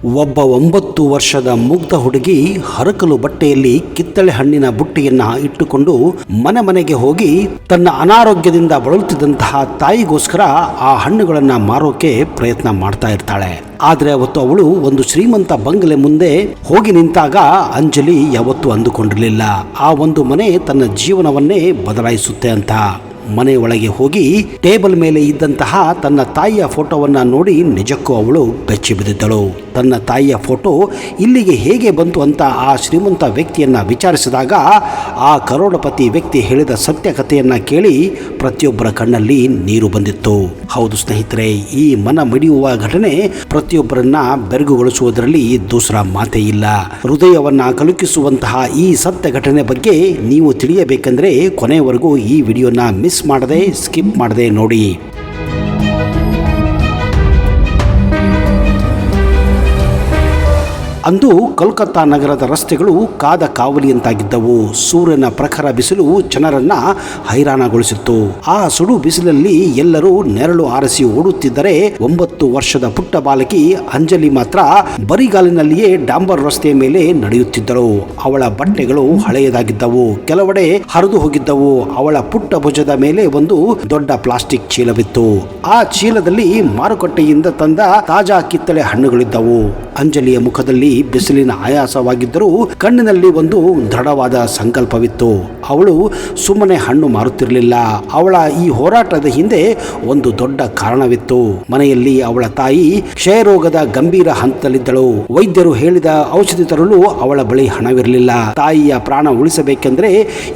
ಒಬ್ಬ 9 ವರ್ಷದ ಮುಗ್ಧ ಹುಡುಗಿ ಹರಕಲು ಬಟ್ಟೆಯಲ್ಲಿ ಕಿತ್ತಳೆ ಹಣ್ಣಿನ ಬುಟ್ಟಿಯನ್ನ ಇಟ್ಟುಕೊಂಡು ಮನೆಗೆ ಹೋಗಿ ತನ್ನ ಅನಾರೋಗ್ಯದಿಂದ ಬಳಲುತ್ತಿದ್ದಂತಹ ತಾಯಿಗೋಸ್ಕರ ಆ ಹಣ್ಣುಗಳನ್ನ ಮಾರೋಕೆ ಪ್ರಯತ್ನ ಮಾಡ್ತಾ ಇರ್ತಾಳೆ. ಆದ್ರೆ ಅವತ್ತು ಅವಳು ಒಂದು ಶ್ರೀಮಂತ ಬಂಗಲೆ ಮುಂದೆ ಹೋಗಿ ನಿಂತಾಗ ಅಂಜಲಿ ಯಾವತ್ತೂ ಅಂದುಕೊಂಡಿರಲಿಲ್ಲ ಆ ಒಂದು ಮನೆ ತನ್ನ ಜೀವನವನ್ನೇ ಬದಲಾಯಿಸುತ್ತೆ ಅಂತ. ಮನೆ ಒಳಗೆ ಹೋಗಿ ಟೇಬಲ್ ಮೇಲೆ ಇದ್ದಂತಹ ತನ್ನ ತಾಯಿಯ ಫೋಟೋವನ್ನ ನೋಡಿ ನಿಜಕ್ಕೂ ಅವಳು ಬೆಚ್ಚಿ ಬಿದ್ದಿದ್ದಳು. ತನ್ನ ತಾಯಿಯ ಫೋಟೋ ಇಲ್ಲಿಗೆ ಹೇಗೆ ಬಂತು ಅಂತ ಆ ಶ್ರೀಮಂತ ವ್ಯಕ್ತಿಯನ್ನ ವಿಚಾರಿಸಿದಾಗ ಆ ಕರೋಡಪತಿ ವ್ಯಕ್ತಿ ಹೇಳಿದ ಸತ್ಯ ಕಥೆಯನ್ನ ಕೇಳಿ ಪ್ರತಿಯೊಬ್ಬರ ಕಣ್ಣಲ್ಲಿ ನೀರು ಬಂದಿತ್ತು. ಹೌದು ಸ್ನೇಹಿತರೆ, ಈ ಮನ ಮಿಡಿಯುವ ಘಟನೆ ಪ್ರತಿಯೊಬ್ಬರನ್ನ ಬೆರಗುಗೊಳಿಸುವುದರಲ್ಲಿ ದೂಸರ ಮಾತೇ ಇಲ್ಲ. ಹೃದಯವನ್ನ ಕಲುಕಿಸುವಂತಹ ಈ ಸತ್ಯ ಘಟನೆ ಬಗ್ಗೆ ನೀವು ತಿಳಿಯಬೇಕೆಂದ್ರೆ ಕೊನೆಯವರೆಗೂ ಈ ವಿಡಿಯೋನ ಮಿಸ್ ಮಾಡದೆ ಸ್ಕಿಪ್ ಮಾಡದೆ ನೋಡಿ. ಅಂದು ಕೋಲ್ಕತ್ತಾ ನಗರದ ರಸ್ತೆಗಳು ಕಾದ ಕಾವಲಿಯಂತಾಗಿದ್ದವು. ಸೂರ್ಯನ ಪ್ರಖರ ಬಿಸಿಲು ಜನರನ್ನ ಹೈರಾಣಗೊಳಿಸಿತ್ತು. ಆ ಸುಡು ಬಿಸಿಲಲ್ಲಿ ಎಲ್ಲರೂ ನೆರಳು ಆರಿಸಿ ಓಡುತ್ತಿದ್ದರೆ 9 ವರ್ಷದ ಪುಟ್ಟ ಬಾಲಕಿ ಅಂಜಲಿ ಮಾತ್ರ ಬರಿಗಾಲಿನಲ್ಲಿಯೇ ಡಾಂಬರ್ ರಸ್ತೆಯ ಮೇಲೆ ನಡೆಯುತ್ತಿದ್ದಳು. ಅವಳ ಬಟ್ಟೆಗಳು ಹಳೆಯದಾಗಿದ್ದವು, ಕೆಲವೆಡೆ ಹರಿದು ಹೋಗಿದ್ದವು. ಅವಳ ಪುಟ್ಟ ಭುಜದ ಮೇಲೆ ಒಂದು ದೊಡ್ಡ ಪ್ಲಾಸ್ಟಿಕ್ ಚೀಲವಿತ್ತು. ಆ ಚೀಲದಲ್ಲಿ ಮಾರುಕಟ್ಟೆಯಿಂದ ತಂದ ತಾಜಾ ಕಿತ್ತಳೆ ಹಣ್ಣುಗಳಿದ್ದವು. ಅಂಜಲಿಯ ಮುಖದಲ್ಲಿ ಬಿಸಿಲಿನ ಆಯಾಸವಾಗಿದ್ದರೂ ಕಣ್ಣಿನಲ್ಲಿ ಒಂದು ದೃಢವಾದ ಸಂಕಲ್ಪವಿತ್ತು. ಅವಳು ಸುಮ್ಮನೆ ಹಣ್ಣು ಮಾರುತ್ತಿರಲಿಲ್ಲ. ಅವಳ ಈ ಹೋರಾಟದ ಹಿಂದೆ ಒಂದು ದೊಡ್ಡ ಕಾರಣವಿತ್ತು. ಮನೆಯಲ್ಲಿ ಅವಳ ತಾಯಿ ಕ್ಷಯರೋಗದ ಗಂಭೀರ ಹಂತದಲ್ಲಿದ್ದಳು. ವೈದ್ಯರು ಹೇಳಿದ ಔಷಧಿ ತರಲು ಅವಳ ಬಳಿ ಹಣವಿರಲಿಲ್ಲ. ತಾಯಿಯ ಪ್ರಾಣ ಉಳಿಸಬೇಕೆಂದ್ರೆ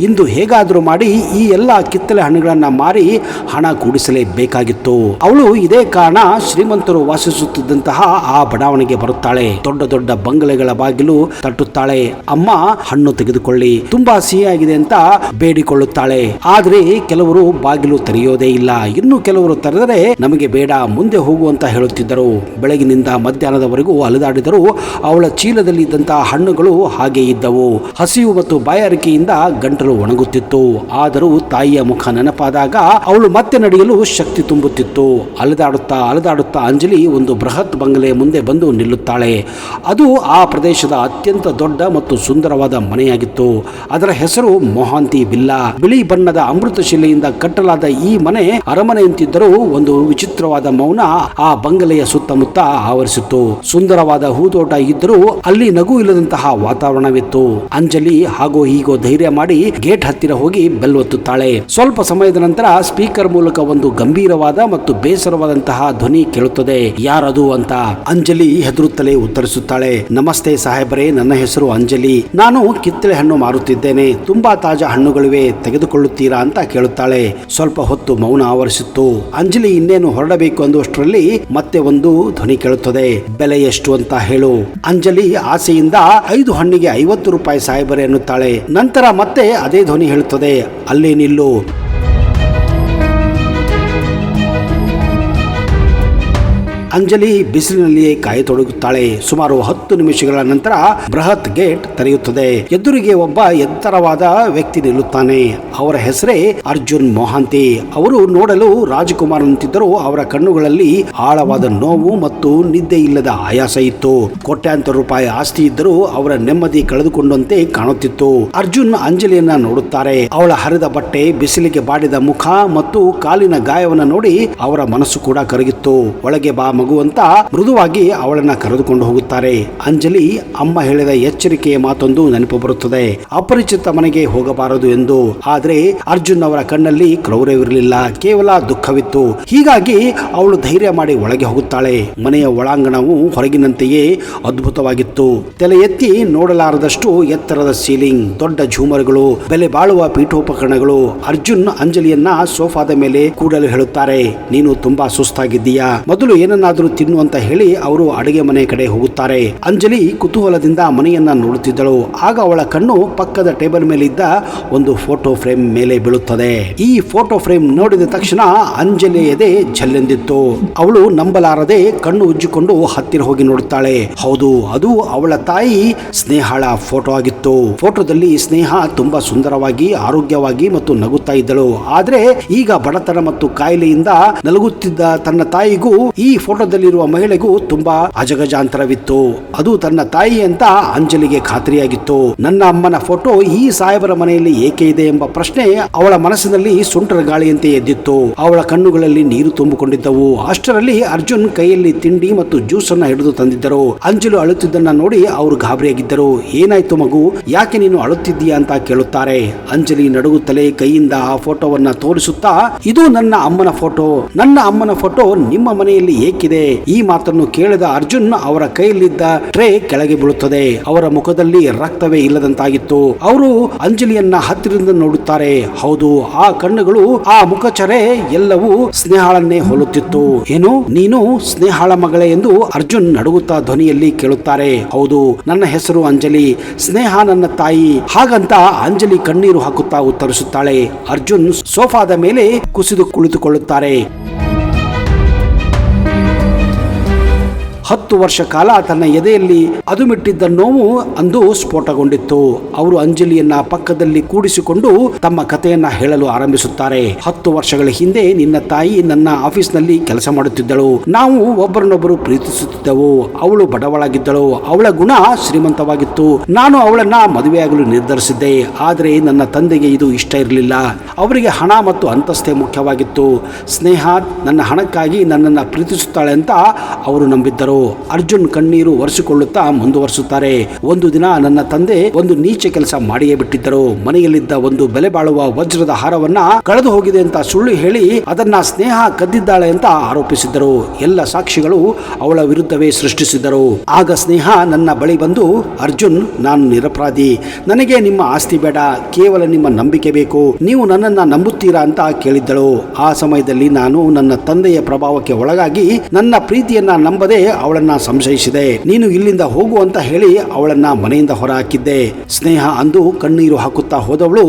ಇಂದು ಹೇಗಾದರೂ ಮಾಡಿ ಈ ಎಲ್ಲ ಕಿತ್ತಳೆ ಹಣ್ಣುಗಳನ್ನ ಮಾರಿ ಹಣ ಕೂಡಿಸಲೇಬೇಕಾಗಿತ್ತು. ಅವಳು ಇದೇ ಕಾರಣ ಶ್ರೀಮಂತರು ವಾಸಿಸುತ್ತಿದ್ದಂತಹ ಆ ಬಡಾವಣೆಗೆ ಬರುತ್ತಾಳೆ. ದೊಡ್ಡ ದೊಡ್ಡ ಬಂಗಲೆಗಳ ಬಾಗಿಲು ತಟ್ಟುತ್ತಾಳೆ. ಅಮ್ಮ, ಹಣ್ಣು ತೆಗೆದುಕೊಳ್ಳಿ, ತುಂಬಾ ಸಿಹಿಯಾಗಿದೆ ಅಂತ ಬೇಡಿಕೊಳ್ಳುತ್ತಾಳೆ. ಆದ್ರೆ ಕೆಲವರು ಬಾಗಿಲು ತೆರೆಯೋದೇ ಇಲ್ಲ. ಇನ್ನು ಕೆಲವರು ತೆರೆದರೆ ನಮಗೆ ಬೇಡ, ಮುಂದೆ ಹೋಗು ಅಂತ ಹೇಳುತ್ತಿದ್ದರು. ಬೆಳಗಿನಿಂದ ಮಧ್ಯಾಹ್ನದವರೆಗೂ ಅಲೆದಾಡಿದರೂ ಅವಳ ಚೀಲದಲ್ಲಿ ಇದ್ದಂತಹ ಹಣ್ಣುಗಳು ಹಾಗೆ ಇದ್ದವು. ಹಸಿವು ಮತ್ತು ಬಾಯಾರಿಕೆಯಿಂದ ಗಂಟಲು ಒಣಗುತ್ತಿತ್ತು. ಆದರೂ ತಾಯಿಯ ಮುಖ ನೆನಪಾದಾಗ ಅವಳು ಮತ್ತೆ ನಡೆಯಲು ಶಕ್ತಿ ತುಂಬುತ್ತಿತ್ತು. ಅಲೆದಾಡುತ್ತಾ ಅಂಜಲಿ ಒಂದು ಬೃಹತ್ ಬಂಗಲೆಯ ಮುಂದೆ ಬಂದು ನಿಲ್ಲುತ್ತಾಳೆ. ಅದು ಆ ಪ್ರದೇಶದ ಅತ್ಯಂತ ದೊಡ್ಡ ಮತ್ತು ಸುಂದರವಾದ ಮನೆಯಾಗಿತ್ತು. ಅದರ ಹೆಸರು ಮೊಹಾಂತಿ ವಿಲ್ಲಾ. ಬಿಳಿ ಬಣ್ಣದ ಅಮೃತ ಶಿಲೆಯಿಂದ ಕಟ್ಟಲಾದ ಈ ಮನೆ ಅರಮನೆಯಂತಿದ್ದರೂ ಒಂದು ವಿಚಿತ್ರವಾದ ಮೌನ ಆ ಬಂಗಲೆಯ ಸುತ್ತಮುತ್ತ ಆವರಿಸಿತ್ತು. ಸುಂದರವಾದ ಹೂತೋಟ ಇದ್ದರೂ ಅಲ್ಲಿ ನಗು ಇಲ್ಲದಂತಹ ವಾತಾವರಣವಿತ್ತು. ಅಂಜಲಿ ಹಾಗೋ ಹೀಗೋ ಧೈರ್ಯ ಮಾಡಿ ಗೇಟ್ ಹತ್ತಿರ ಹೋಗಿ ಬೆಲ್ ಒತ್ತುತ್ತಾಳೆ. ಸ್ವಲ್ಪ ಸಮಯದ ನಂತರ ಸ್ಪೀಕರ್ ಮೂಲಕ ಒಂದು ಗಂಭೀರವಾದ ಮತ್ತು ಬೇಸರವಾದಂತಹ ಧ್ವನಿ ಕೇಳುತ್ತದೆ. ಯಾರದು ಅಂತ ಅಂಜಲಿ ಹೆದರುತ್ತಲೇ ಉತ್ತರಿಸುತ್ತಾಳೆ. ನಮಸ್ತೆ ಸಾಹೇಬರೇ, ನನ್ನ ಹೆಸರು ಅಂಜಲಿ. ನಾನು ಕಿತ್ತಳೆ ಹಣ್ಣು ಮಾರುತ್ತಿದ್ದೇನೆ. ತುಂಬಾ ತಾಜಾ ಹಣ್ಣುಗಳಿವೆ, ತೆಗೆದುಕೊಳ್ಳುತ್ತೀರಾ ಅಂತ ಕೇಳುತ್ತಾಳೆ. ಸ್ವಲ್ಪ ಹೊತ್ತು ಮೌನ ಆವರಿಸಿತ್ತು. ಅಂಜಲಿ ಇನ್ನೇನು ಹೊರಡಬೇಕು ಅನ್ನುವಷ್ಟರಲ್ಲಿ ಮತ್ತೆ ಒಂದು ಧ್ವನಿ ಕೇಳುತ್ತದೆ. ಬೆಲೆ ಎಷ್ಟು ಅಂತ ಹೇಳು. ಅಂಜಲಿ ಆಸೆಯಿಂದ 5 ಹಣ್ಣಿಗೆ 50 ರೂಪಾಯಿ ಸಾಹೇಬರೇ ಅನ್ನುತ್ತಾಳೆ. ನಂತರ ಮತ್ತೆ ಅದೇ ಧ್ವನಿ ಹೇಳುತ್ತದೆ, ಅಲ್ಲೇ ನಿಲ್ಲು. ಅಂಜಲಿ ಬಿಸಿಲಿನಲ್ಲಿಯೇ ಕಾಯತೊಡಗುತ್ತಾಳೆ. ಸುಮಾರು 10 ನಿಮಿಷಗಳ ನಂತರ ಬೃಹತ್ ಗೇಟ್ ತೆರೆಯುತ್ತದೆ. ಎದುರಿಗೆ ಒಬ್ಬ ಎತ್ತರವಾದ ವ್ಯಕ್ತಿ ನಿಲ್ಲುತ್ತಾನೆ. ಅವರ ಹೆಸರೇ ಅರ್ಜುನ್ ಮೊಹಾಂತಿ. ಅವರು ನೋಡಲು ರಾಜಕುಮಾರನಂತಿದ್ದರು. ಅವರ ಕಣ್ಣುಗಳಲ್ಲಿ ಆಳವಾದ ನೋವು ಮತ್ತು ನಿದ್ದೆ ಇಲ್ಲದ ಆಯಾಸ ಇತ್ತು. ಕೋಟ್ಯಾಂತರ ರೂಪಾಯಿ ಆಸ್ತಿ ಇದ್ದರೂ ಅವರ ನೆಮ್ಮದಿ ಕಳೆದುಕೊಂಡಂತೆ ಕಾಣುತ್ತಿತ್ತು. ಅರ್ಜುನ್ ಅಂಜಲಿಯನ್ನ ನೋಡುತ್ತಾರೆ. ಅವಳ ಹರಿದ ಬಟ್ಟೆ, ಬಿಸಿಲಿಗೆ ಬಾಡಿದ ಮುಖ ಮತ್ತು ಕಾಲಿನ ಗಾಯವನ್ನು ನೋಡಿ ಅವರ ಮನಸ್ಸು ಕೂಡ ಕರಗಿತ್ತು. ಒಳಗೆ ಬಾ ಮಗು ಅಂತ ಮೃದುವಾಗಿ ಅವಳನ್ನ ಕರೆದುಕೊಂಡು ಹೋಗುತ್ತಾರೆ. ಅಂಜಲಿ ಅಮ್ಮ ಹೇಳಿದ ಎಚ್ಚರಿಕೆಯ ಮಾತೊಂದು ನೆನಪು ಬರುತ್ತದೆ, ಅಪರಿಚಿತ ಮನೆಗೆ ಹೋಗಬಾರದು ಎಂದು. ಆದ್ರೆ ಅರ್ಜುನ್ ಅವರ ಕಣ್ಣಲ್ಲಿ ಕ್ರೌರ್ಯವಿರಲಿಲ್ಲ, ಕೇವಲ ದುಃಖವಿತ್ತು. ಹೀಗಾಗಿ ಅವಳು ಧೈರ್ಯ ಮಾಡಿ ಒಳಗೆ ಹೋಗುತ್ತಾಳೆ. ಮನೆಯ ಒಳಾಂಗಣವು ಹೊರಗಿನಂತೆಯೇ ಅದ್ಭುತವಾಗಿತ್ತು. ತಲೆ ಎತ್ತಿ ನೋಡಲಾರದಷ್ಟು ಎತ್ತರದ ಸೀಲಿಂಗ್, ದೊಡ್ಡ ಝೂಮರ್ಗಳು, ಬೆಲೆ ಬಾಳುವ ಪೀಠೋಪಕರಣಗಳು. ಅರ್ಜುನ್ ಅಂಜಲಿಯನ್ನ ಸೋಫಾದ ಮೇಲೆ ಕೂಡಲು ಹೇಳುತ್ತಾರೆ. ನೀನು ತುಂಬಾ ಸುಸ್ತಾಗಿದ್ದೀಯಾ, ಮೊದಲು ಏನನ್ನಾದ್ರೂ ತಿನ್ನು ಅಂತ ಹೇಳಿ ಅವರು ಅಡುಗೆ ಮನೆ ಕಡೆ ಹೋಗುತ್ತಾರೆ. ಅಂಜಲಿ ಕುತೂಹಲದಿಂದ ಮನೆಯನ್ನ ನೋಡುತ್ತಿದ್ದಳು. ಆಗ ಅವಳ ಕಣ್ಣು ಪಕ್ಕದ ಟೇಬಲ್ ಮೇಲೆ ಇದ್ದ ಒಂದು ಫೋಟೋ ಫ್ರೇಮ್ ಮೇಲೆ ಬೀಳುತ್ತದೆ. ಈ ಫೋಟೋ ಫ್ರೇಮ್ ನೋಡಿದ ತಕ್ಷಣ ಅಂಜಲಿ ಎದೆ ಝಲ್ಲೆಂದಿತ್ತು. ಅವಳು ನಂಬಲಾರದೆ ಕಣ್ಣು ಉಜ್ಜಿಕೊಂಡು ಹತ್ತಿರ ಹೋಗಿ ನೋಡುತ್ತಾಳೆ. ಹೌದು, ಅದು ಅವಳ ತಾಯಿ ಸ್ನೇಹಳ ಫೋಟೋ ಆಗಿತ್ತು. ಫೋಟೋದಲ್ಲಿ ಸ್ನೇಹ ತುಂಬಾ ಸುಂದರವಾಗಿ, ಆರೋಗ್ಯವಾಗಿ ಮತ್ತು ನಗುತ್ತಾ ಇದ್ದಳು. ಆದ್ರೆ ಈಗ ಬಡತನ ಮತ್ತು ಕಾಯಿಲೆಯಿಂದ ನಲಗುತ್ತಿದ್ದ ತನ್ನ ತಾಯಿಗೂ ಈ ಫೋಟೋ ಫೋಟೋದಲ್ಲಿರುವ ಮಹಿಳೆಗೂ ತುಂಬಾ ಅಜಗಜಾಂತರವಿತ್ತು. ಅದು ತನ್ನ ತಾಯಿ ಅಂತ ಅಂಜಲಿಗೆ ಖಾತ್ರಿಯಾಗಿತ್ತು. ನನ್ನ ಅಮ್ಮನ ಫೋಟೋ ಈ ಸಾಹೇಬರ ಮನೆಯಲ್ಲಿ ಏಕೆ ಇದೆ ಎಂಬ ಪ್ರಶ್ನೆ ಅವಳ ಮನಸ್ಸಿನಲ್ಲಿ ಸುಂಟರ ಗಾಳಿಯಂತೆ ಎದ್ದಿತ್ತು. ಅವಳ ಕಣ್ಣುಗಳಲ್ಲಿ ನೀರು ತುಂಬಿಕೊಂಡಿದ್ದವು. ಅಷ್ಟರಲ್ಲಿ ಅರ್ಜುನ್ ಕೈಯಲ್ಲಿ ತಿಂಡಿ ಮತ್ತು ಜ್ಯೂಸ್ ಅನ್ನ ಹಿಡಿದು ತಂದಿದ್ದರು. ಅಂಜಲಿ ಅಳುತ್ತಿದ್ದನ್ನ ನೋಡಿ ಅವರು ಗಾಬರಿಯಾಗಿದ್ದರು. ಏನಾಯ್ತು ಮಗು, ಯಾಕೆ ನೀನು ಅಳುತ್ತಿದ್ದೀಯಾ ಅಂತ ಕೇಳುತ್ತಾರೆ. ಅಂಜಲಿ ನಡುಗುತ್ತಲೇ ಕೈಯಿಂದ ಆ ಫೋಟೋವನ್ನ ತೋರಿಸುತ್ತಾ, ಇದು ನನ್ನ ಅಮ್ಮನ ಫೋಟೋ. ನನ್ನ ಅಮ್ಮನ ಫೋಟೋ ನಿಮ್ಮ ಮನೆಯಲ್ಲಿ ಏಕಿದೆ? ಈ ಮಾತನ್ನು ಕೇಳಿದ ಅರ್ಜುನ್ ಅವರ ಕೈಯಲ್ಲಿದ್ದ ಟ್ರೇ ಕೆಳಗೆ ಬೀಳುತ್ತದೆ. ಅವರ ಮುಖದಲ್ಲಿ ರಕ್ತವೇ ಇಲ್ಲದಂತಾಗಿತ್ತು. ಅವರು ಅಂಜಲಿಯನ್ನ ಹತ್ತಿರದಿಂದ ನೋಡುತ್ತಾರೆ. ಹೌದು, ಆ ಕಣ್ಣುಗಳು, ಆ ಮುಖಚರೆ ಎಲ್ಲವೂ ಸ್ನೇಹಾಳನ್ನೇ ಹೋಲುತ್ತಿತ್ತು. ಏನು, ನೀನು ಸ್ನೇಹಾಳ ಮಗಳೇ ಎಂದು ಅರ್ಜುನ್ ನಡುಗುತ್ತಾ ಧ್ವನಿಯಲ್ಲಿ ಕೇಳುತ್ತಾರೆ. ಹೌದು, ನನ್ನ ಹೆಸರು ಅಂಜಲಿ, ಸ್ನೇಹ ನನ್ನ ತಾಯಿ. ಹಾಗಂತ ಅಂಜಲಿ ಕಣ್ಣೀರು ಹಾಕುತ್ತಾ ಉತ್ತರಿಸುತ್ತಾಳೆ. ಅರ್ಜುನ್ ಸೋಫಾದ ಮೇಲೆ ಕುಸಿದು ಕುಳಿತುಕೊಳ್ಳುತ್ತಾರೆ. 10 ವರ್ಷ ಕಾಲ ತನ್ನ ಎದೆಯಲ್ಲಿ ಅದುಮಿಟ್ಟಿದ್ದ ನೋವು ಅಂದು ಸ್ಫೋಟಗೊಂಡಿತ್ತು. ಅವರು ಅಂಜಲಿಯನ್ನ ಪಕ್ಕದಲ್ಲಿ ಕೂಡಿಸಿಕೊಂಡು ತಮ್ಮ ಕಥೆಯನ್ನ ಹೇಳಲು ಆರಂಭಿಸುತ್ತಾರೆ. 10 ವರ್ಷಗಳ ಹಿಂದೆ ನಿನ್ನ ತಾಯಿ ನನ್ನ ಆಫೀಸ್ನಲ್ಲಿ ಕೆಲಸ ಮಾಡುತ್ತಿದ್ದಳು. ನಾವು ಒಬ್ಬರನ್ನೊಬ್ಬರು ಪ್ರೀತಿಸುತ್ತಿದ್ದೆವು. ಅವಳು ಬಡವಳಾಗಿದ್ದಳು. ಅವಳ ಗುಣ ಶ್ರೀಮಂತವಾಗಿತ್ತು. ನಾನು ಅವಳನ್ನ ಮದುವೆಯಾಗಲು ನಿರ್ಧರಿಸಿದ್ದೆ. ಆದರೆ ನನ್ನ ತಂದೆಗೆ ಇದು ಇಷ್ಟ ಇರಲಿಲ್ಲ. ಅವರಿಗೆ ಹಣ ಮತ್ತು ಅಂತಸ್ತೆ ಮುಖ್ಯವಾಗಿತ್ತು. ಸ್ನೇಹ ನನ್ನ ಹಣಕ್ಕಾಗಿ ನನ್ನನ್ನು ಪ್ರೀತಿಸುತ್ತಾಳೆ ಅಂತ ಅವರು ನಂಬಿದ್ದರು. ಅರ್ಜುನ್ ಕಣ್ಣೀರು ಒರೆಸಿಕೊಳ್ಳುತ್ತಾ ಮುಂದುವರಿಸುತ್ತಾರೆ. ಒಂದು ದಿನ ನನ್ನ ತಂದೆ ಒಂದು ನೀಚ ಕೆಲಸ ಮಾಡಿಯೇ ಬಿಟ್ಟಿದ್ದರು. ಮನೆಯಲ್ಲಿದ್ದ ಒಂದು ಬೆಲೆ ಬಾಳುವ ವಜ್ರದ ಹಾರವನ್ನ ಕಳೆದು ಹೋಗಿದೆ ಅಂತ ಸುಳ್ಳು ಹೇಳಿ ಅದನ್ನ ಸ್ನೇಹ ಕದ್ದಿದ್ದಾಳೆ ಅಂತ ಆರೋಪಿಸಿದ್ದರು. ಎಲ್ಲ ಸಾಕ್ಷಿಗಳು ಅವಳ ವಿರುದ್ಧವೇ ಸೃಷ್ಟಿಸಿದರು. ಆಗ ಸ್ನೇಹ ನನ್ನ ಬಳಿ ಬಂದು, ಅರ್ಜುನ್, ನಾನು ನಿರಪರಾಧಿ. ನನಗೆ ನಿಮ್ಮ ಆಸ್ತಿ ಬೇಡ, ಕೇವಲ ನಿಮ್ಮ ನಂಬಿಕೆ ಬೇಕು. ನೀವು ನನ್ನನ್ನ ನಂಬುತ್ತೀರಾ ಅಂತ ಕೇಳಿದ್ದಳು. ಆ ಸಮಯದಲ್ಲಿ ನಾನು ನನ್ನ ತಂದೆಯ ಪ್ರಭಾವಕ್ಕೆ ಒಳಗಾಗಿ ನನ್ನ ಪ್ರೀತಿಯನ್ನ ನಂಬದೆ ಅವಳನ್ನ ಸಂಶಯಿಸಿದೆ. ನೀನು ಇಲ್ಲಿಂದ ಹೋಗು ಅಂತ ಹೇಳಿ ಅವಳನ್ನ ಮನೆಯಿಂದ ಹೊರ ಹಾಕಿದ್ದೆ. ಸ್ನೇಹ ಅಂದು ಕಣ್ಣೀರು ಹಾಕುತ್ತಾ ಹೋದವಳು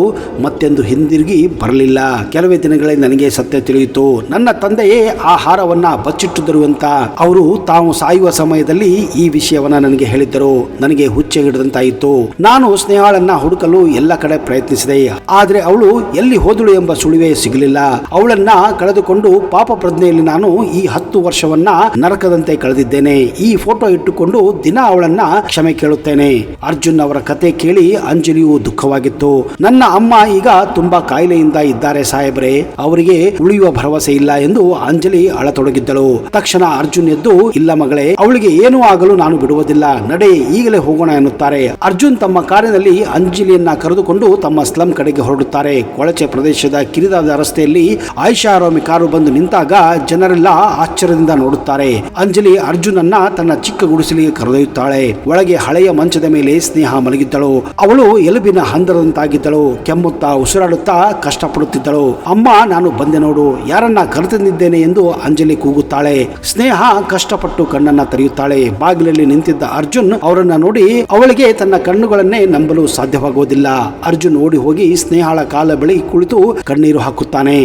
ಮತ್ತೆಂದು ಹಿಂದಿರುಗಿ ಬರಲಿಲ್ಲ. ಕೆಲವೇ ದಿನಗಳೇ ನನಗೆ ಸತ್ಯ ತಿಳಿಯಿತು. ನನ್ನ ತಂದೆಯೇ ಆ ಹಾರವನ್ನ ಬಚ್ಚಿಟ್ಟಿದ್ದರು ಅಂತ. ಅವರು ತಾವು ಸಾಯುವ ಸಮಯದಲ್ಲಿ ಈ ವಿಷಯವನ್ನ ನನಗೆ ಹೇಳಿದ್ದರು. ನನಗೆ ಹುಚ್ಚೆ ಹಿಡಿದಂತಾಯಿತು. ನಾನು ಸ್ನೇಹಾಳನ್ನ ಹುಡುಕಲು ಎಲ್ಲ ಕಡೆ ಪ್ರಯತ್ನಿಸಿದೆ. ಆದ್ರೆ ಅವಳು ಎಲ್ಲಿ ಹೋದಳು ಎಂಬ ಸುಳಿವೇ ಸಿಗಲಿಲ್ಲ. ಅವಳನ್ನ ಕಳೆದುಕೊಂಡು ಪಾಪ ಪ್ರಜ್ಞೆಯಲ್ಲಿ ನಾನು ಈ 10 ವರ್ಷವನ್ನ ನರಕದಂತೆ ಕಳೆದಿದ್ದೇನೆ. ಈ ಫೋಟೋ ಇಟ್ಟುಕೊಂಡು ದಿನ ಅವಳನ್ನ ಕ್ಷಮೆ ಕೇಳುತ್ತೇನೆ. ಅರ್ಜುನ್ ಅವರ ಕತೆ ಕೇಳಿ ಅಂಜಲಿಯು ದುಃಖವಾಗಿತ್ತು. ನನ್ನ ಅಮ್ಮ ಈಗ ತುಂಬಾ ಕಾಯಿಲೆಯಿಂದ ಇದ್ದಾರೆ ಸಾಹೇಬ್ರೆ, ಅವರಿಗೆ ಉಳಿಯುವ ಭರವಸೆ ಇಲ್ಲ ಎಂದು ಅಂಜಲಿ ಅಳತೊಡಗಿದ್ದಳು. ತಕ್ಷಣ ಅರ್ಜುನ್ ಎದ್ದು, ಇಲ್ಲ ಮಗಳೇ, ಅವಳಿಗೆ ಏನೂ ಆಗಲು ನಾನು ಬಿಡುವುದಿಲ್ಲ, ನಡೆ ಈಗಲೇ ಹೋಗೋಣ ಎನ್ನುತ್ತಾರೆ. ಅರ್ಜುನ್ ತಮ್ಮ ಕಾರಿನಲ್ಲಿ ಅಂಜಲಿಯನ್ನ ಕರೆದುಕೊಂಡು ತಮ್ಮ ಸ್ಲಂ ಕಡೆಗೆ ಹೊರಡುತ್ತಾರೆ. ಕೊಳಚೆ ಪ್ರದೇಶದ ಕಿರಿದಾದ ರಸ್ತೆಯಲ್ಲಿ ಆಯಿಷಾರಾಮಿ ಕಾರು ಬಂದು ನಿಂತಾಗ ಜನರೆಲ್ಲ ಆಶ್ಚರ್ಯದಿಂದ ನೋಡುತ್ತಾರೆ. ಅಂಜಲಿ ಅರ್ಜುನನ್ನ ತನ್ನ ಚಿಕ್ಕ ಗುಡಿಸಲಿಗೆ ಕರೆದೊಯ್ಯುತ್ತಾಳೆ. ಒಳಗೆ ಹಳೆಯ ಮಂಚದ ಮೇಲೆ ಸ್ನೇಹ ಮಲಗಿದ್ದಳು. ಅವಳು ಎಲುಬಿನ ಹಂದರದಂತಾಗಿದ್ದಳು. ಕೆಮ್ಮುತ್ತಾ ಉಸಿರಾಡುತ್ತಾ ಕಷ್ಟಪಡುತ್ತಿದ್ದಳು. ಅಮ್ಮ, ನಾನು ಬಂದೆ ನೋಡು, ಯಾರನ್ನ ಕರೆತಂದಿದ್ದೇನೆ ಎಂದು ಅಂಜಲಿ ಕೂಗುತ್ತಾಳೆ. ಸ್ನೇಹ ಕಷ್ಟಪಟ್ಟು ಕಣ್ಣನ್ನ ತೆರೆಯುತ್ತಾಳೆ. ಬಾಗಿಲಲ್ಲಿ ನಿಂತಿದ್ದ ಅರ್ಜುನ್ ಅವರನ್ನ ನೋಡಿ ಅವಳಿಗೆ ತನ್ನ ಕಣ್ಣುಗಳನ್ನೇ ನಂಬಲು ಸಾಧ್ಯವಾಗುವುದಿಲ್ಲ. ಅರ್ಜುನ್ ಓಡಿ ಹೋಗಿ ಸ್ನೇಹಳ ಕಾಲ ಬಳಿ ಕುಳಿತು ಕಣ್ಣೀರು ಹಾಕುತ್ತಾನೆ.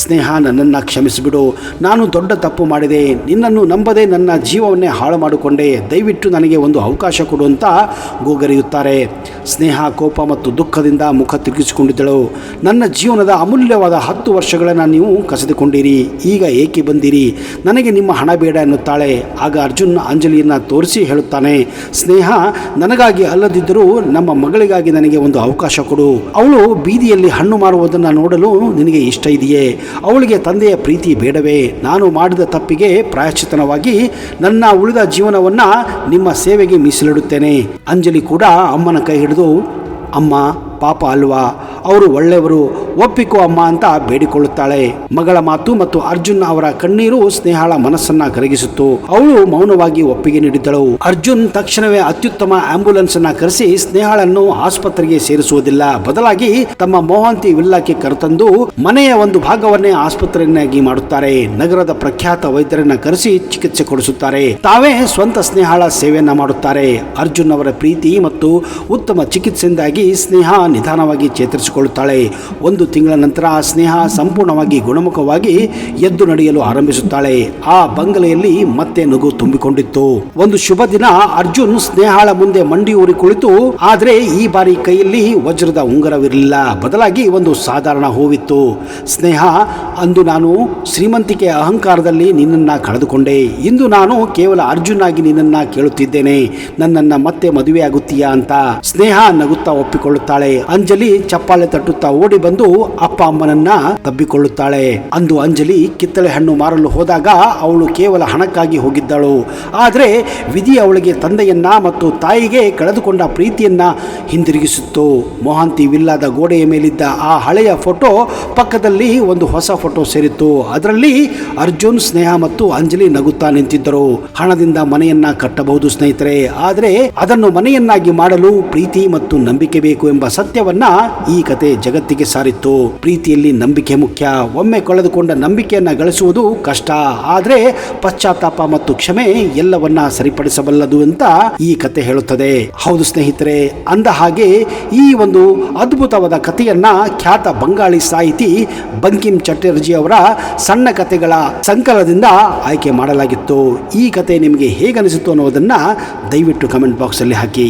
ಸ್ನೇಹ, ನನ್ನನ್ನು ಕ್ಷಮಿಸಿಬಿಡು. ನಾನು ದೊಡ್ಡ ತಪ್ಪು ಮಾಡಿದೆ. ನಿನ್ನನ್ನು ನಂಬದೆ ನನ್ನ ಜೀವವನ್ನೇ ಹಾಳು ಮಾಡಿಕೊಂಡೆ. ದಯವಿಟ್ಟು ನನಗೆ ಒಂದು ಅವಕಾಶ ಕೊಡು ಅಂತ ಗೋಗರಿಯುತ್ತಾರೆ. ಸ್ನೇಹ ಕೋಪ ಮತ್ತು ದುಃಖದಿಂದ ಮುಖ ತಿರುಗಿಸಿಕೊಂಡಿದ್ದಳು. ನನ್ನ ಜೀವನದ ಅಮೂಲ್ಯವಾದ 10 ವರ್ಷಗಳನ್ನು ನೀವು ಕಸಿದುಕೊಂಡಿರಿ. ಈಗ ಏಕೆ ಬಂದಿರಿ? ನನಗೆ ನಿಮ್ಮ ಹಣ ಬೇಡ ಎನ್ನುತ್ತಾಳೆ. ಆಗ ಅರ್ಜುನ್ ಅಂಜಲಿಯನ್ನ ತೋರಿಸಿ ಹೇಳುತ್ತಾನೆ, ಸ್ನೇಹ, ನನಗಾಗಿ ಅಲ್ಲದಿದ್ದರೂ ನಮ್ಮ ಮಗಳಿಗಾಗಿ ನನಗೆ ಒಂದು ಅವಕಾಶ ಕೊಡು. ಅವಳು ಬೀದಿಯಲ್ಲಿ ಹಣ್ಣು ಮಾರುವುದನ್ನು ನೋಡಲು ನಿನಗೆ ಇಷ್ಟ ಇದೆಯೇ? ಅವಳಿಗೆ ತಂದೆಯ ಪ್ರೀತಿ ಬೇಡವೇ? ನಾನು ಮಾಡಿದ ತಪ್ಪಿಗೆ ಪ್ರಾಯಶ್ಚಿತ್ತವಾಗಿ ನನ್ನ ಉಳಿದ ಜೀವನವನ್ನ ನಿಮ್ಮ ಸೇವೆಗೆ ಮೀಸಲಿಡುತ್ತೇನೆ. ಅಂಜಲಿ ಕೂಡ ಅಮ್ಮನ ಕೈ ಹಿಡಿದು, ಅಮ್ಮ, ಪಾಪ ಅಲ್ವಾ, ಅವರು ಒಳ್ಳೆಯವರು, ಒಪ್ಪಿಕೋ ಅಮ್ಮ ಅಂತ ಬೇಡಿಕೊಳ್ಳುತ್ತಾಳೆ. ಮಗಳ ಮಾತು ಮತ್ತು ಅರ್ಜುನ್ ಅವರ ಕಣ್ಣೀರು ಸ್ನೇಹಳ ಮನಸ್ಸನ್ನ ಕರಗಿಸಿತ್ತು. ಅವಳು ಮೌನವಾಗಿ ಒಪ್ಪಿಗೆ ನೀಡಿದ್ದಳು. ಅರ್ಜುನ್ ತಕ್ಷಣವೇ ಅತ್ಯುತ್ತಮ ಆಂಬ್ಯುಲೆನ್ಸ್ ಅನ್ನ ಕರೆಸಿ ಸ್ನೇಹಳನ್ನು ಆಸ್ಪತ್ರೆಗೆ ಸೇರಿಸುವುದಿಲ್ಲ, ಬದಲಾಗಿ ತಮ್ಮ ಮೋಹಂತಿ ವಿಲ್ಲಾಕ್ಕೆ ಕರೆತಂದು ಮನೆಯ ಒಂದು ಭಾಗವನ್ನೇ ಆಸ್ಪತ್ರೆಯನ್ನಾಗಿ ಮಾಡುತ್ತಾರೆ. ನಗರದ ಪ್ರಖ್ಯಾತ ವೈದ್ಯರನ್ನ ಕರೆಸಿ ಚಿಕಿತ್ಸೆ ಕೊಡಿಸುತ್ತಾರೆ. ತಾವೇ ಸ್ವಂತ ಸ್ನೇಹಳ ಸೇವೆಯನ್ನ ಮಾಡುತ್ತಾರೆ. ಅರ್ಜುನ್ ಅವರ ಪ್ರೀತಿ ಮತ್ತು ಉತ್ತಮ ಚಿಕಿತ್ಸೆಯಿಂದಾಗಿ ಸ್ನೇಹ ನಿಧಾನವಾಗಿ ಚೇತರಿಸಿಕೊಳ್ಳುತ್ತಾಳೆ. 1 ತಿಂಗಳ ನಂತರ ಸ್ನೇಹ ಸಂಪೂರ್ಣವಾಗಿ ಗುಣಮುಖವಾಗಿ ಎದ್ದು ನಡೆಯಲು ಆರಂಭಿಸುತ್ತಾಳೆ. ಆ ಬಂಗಲೆಯಲ್ಲಿ ಮತ್ತೆ ನಗು ತುಂಬಿಕೊಂಡಿತ್ತು. ಒಂದು ಶುಭ ದಿನ ಅರ್ಜುನ್ ಸ್ನೇಹಾಳ ಮುಂದೆ ಮಂಡಿ ಊರಿ ಕುಳಿತು, ಆದ್ರೆ ಈ ಬಾರಿ ಕೈಯಲ್ಲಿ ವಜ್ರದ ಉಂಗುರವಿರಲಿಲ್ಲ, ಬದಲಾಗಿ ಒಂದು ಸಾಧಾರಣ ಹೂವಿತ್ತು. ಸ್ನೇಹ, ಅಂದು ನಾನು ಶ್ರೀಮಂತಿಕೆ ಅಹಂಕಾರದಲ್ಲಿ ನಿನ್ನನ್ನ ಕಳೆದುಕೊಂಡೆ. ಇಂದು ನಾನು ಕೇವಲ ಅರ್ಜುನ್ ಆಗಿ ನಿನ್ನನ್ನ ಕೇಳುತ್ತಿದ್ದೇನೆ, ನನ್ನನ್ನ ಮತ್ತೆ ಮದುವೆಯಾಗುತ್ತೀಯಾ ಅಂತ. ಸ್ನೇಹ ನಗುತ್ತಾ ಒಪ್ಪಿಕೊಳ್ಳುತ್ತಾಳೆ. ಅಂಜಲಿ ಚಪ್ಪಾಳೆ ತಟ್ಟುತ್ತಾ ಓಡಿ ಬಂದು ಅಪ್ಪ ಅಮ್ಮನನ್ನ ತಬ್ಬಿಕೊಳ್ಳುತ್ತಾಳೆ. ಅಂದು ಅಂಜಲಿ ಕಿತ್ತಳೆ ಹಣ್ಣು ಮಾರಲು ಹೋದಾಗ ಅವಳು ಕೇವಲ ಹಣಕ್ಕಾಗಿ ಹೋಗಿದ್ದಳು. ಆದರೆ ವಿಧಿ ಅವಳಿಗೆ ತಂದೆಯನ್ನ ಮತ್ತು ತಾಯಿಗೆ ಕಳೆದುಕೊಂಡ ಪ್ರೀತಿಯನ್ನ ಹಿಂದಿರುಗಿಸಿತ್ತು. ಮೋಹಂತಿ ವಿಲ್ಲಾದ ಗೋಡೆಯ ಮೇಲಿದ್ದ ಆ ಹಳೆಯ ಫೋಟೋ ಪಕ್ಕದಲ್ಲಿ ಒಂದು ಹೊಸ ಫೋಟೋ ಸೇರಿತ್ತು. ಅದರಲ್ಲಿ ಅರ್ಜುನ್, ಸ್ನೇಹ ಮತ್ತು ಅಂಜಲಿ ನಗುತ್ತಾ ನಿಂತಿದ್ದರು. ಹಣದಿಂದ ಮನೆಯನ್ನ ಕಟ್ಟಬಹುದು ಸ್ನೇಹಿತರೆ, ಆದರೆ ಅದನ್ನು ಮನೆಯನ್ನಾಗಿ ಮಾಡಲು ಪ್ರೀತಿ ಮತ್ತು ನಂಬಿಕೆ ಬೇಕು ಎಂಬ ಸತ್ಯವನ್ನ ಈ ಕತೆ ಜಗತ್ತಿಗೆ ಸಾರಿತ್ತು. ಪ್ರೀತಿಯಲ್ಲಿ ನಂಬಿಕೆ ಮುಖ್ಯ. ಒಮ್ಮೆ ಕಳೆದುಕೊಂಡ ನಂಬಿಕೆಯನ್ನ ಗಳಿಸುವುದು ಕಷ್ಟ, ಆದರೆ ಪಶ್ಚಾತ್ತಾಪ ಮತ್ತು ಕ್ಷಮೆ ಎಲ್ಲವನ್ನ ಸರಿಪಡಿಸಬಲ್ಲದು ಅಂತ ಈ ಕತೆ ಹೇಳುತ್ತದೆ. ಹೌದು ಸ್ನೇಹಿತರೆ, ಅಂದ ಹಾಗೆ ಈ ಒಂದು ಅದ್ಭುತವಾದ ಕಥೆಯನ್ನ ಖ್ಯಾತ ಬಂಗಾಳಿ ಸಾಹಿತಿ ಬಂಕಿಂ ಚಟರ್ಜಿ ಅವರ ಸಣ್ಣ ಕಥೆಗಳ ಸಂಕಲನದಿಂದ ಆಯ್ಕೆ ಮಾಡಲಾಗಿತ್ತು. ಈ ಕತೆ ನಿಮಗೆ ಹೇಗನಿಸಿತು ಅನ್ನೋದನ್ನ ದಯವಿಟ್ಟು ಕಮೆಂಟ್ ಬಾಕ್ಸ್ ಅಲ್ಲಿ ಹಾಕಿ.